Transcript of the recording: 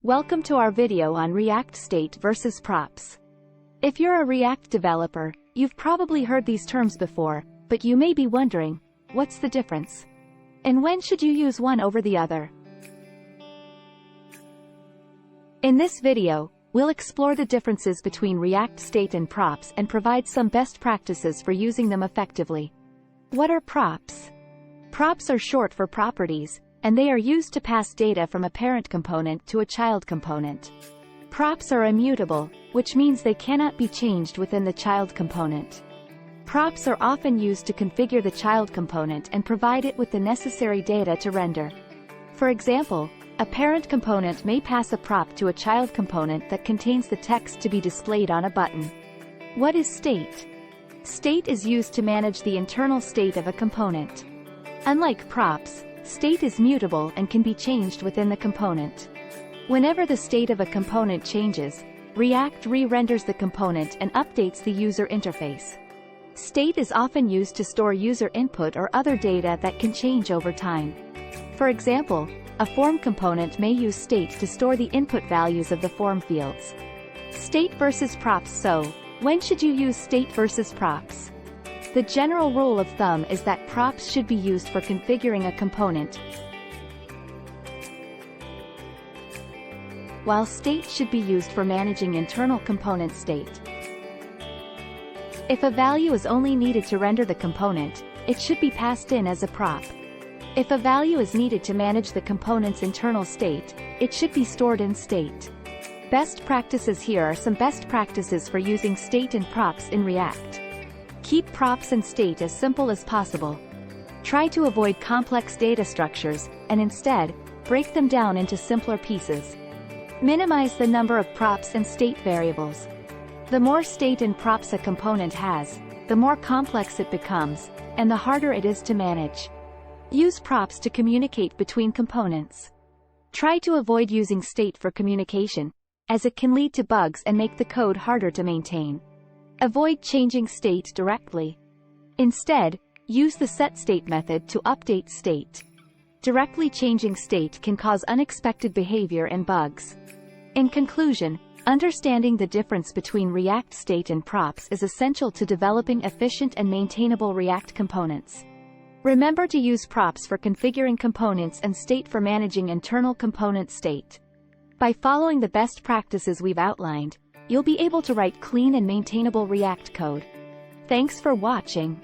Welcome to our video on React State versus Props. If you're a React developer, you've probably heard these terms before, but you may be wondering, what's the difference? And when should you use one over the other? In this video, we'll explore the differences between React State and Props and provide some best practices for using them effectively. What are props? Props are short for properties, and they are used to pass data from a parent component to a child component. Props are immutable, which means they cannot be changed within the child component. Props are often used to configure the child component and provide it with the necessary data to render. For example, a parent component may pass a prop to a child component that contains the text to be displayed on a button. What is state? State is used to manage the internal state of a component. Unlike props, state is mutable and can be changed within the component. Whenever the state of a component changes, React re-renders the component and updates the user interface. State is often used to store user input or other data that can change over time. For example, a form component may use state to store the input values of the form fields. State versus props. So, when should you use state versus props? The general rule of thumb is that props should be used for configuring a component, while state should be used for managing internal component state. If a value is only needed to render the component, it should be passed in as a prop. If a value is needed to manage the component's internal state, it should be stored in state. Best practices. Here are some best practices for using state and props in React. Keep props and state as simple as possible. Try to avoid complex data structures, and instead, break them down into simpler pieces. Minimize the number of props and state variables. The more state and props a component has, the more complex it becomes, and the harder it is to manage. Use props to communicate between components. Try to avoid using state for communication, as it can lead to bugs and make the code harder to maintain. Avoid changing state directly. Instead, use the setState method to update state. Directly changing state can cause unexpected behavior and bugs. In conclusion, understanding the difference between React State and props is essential to developing efficient and maintainable React components. Remember to use props for configuring components and state for managing internal component state. By following the best practices we've outlined, you'll be able to write clean and maintainable React code. Thanks for watching.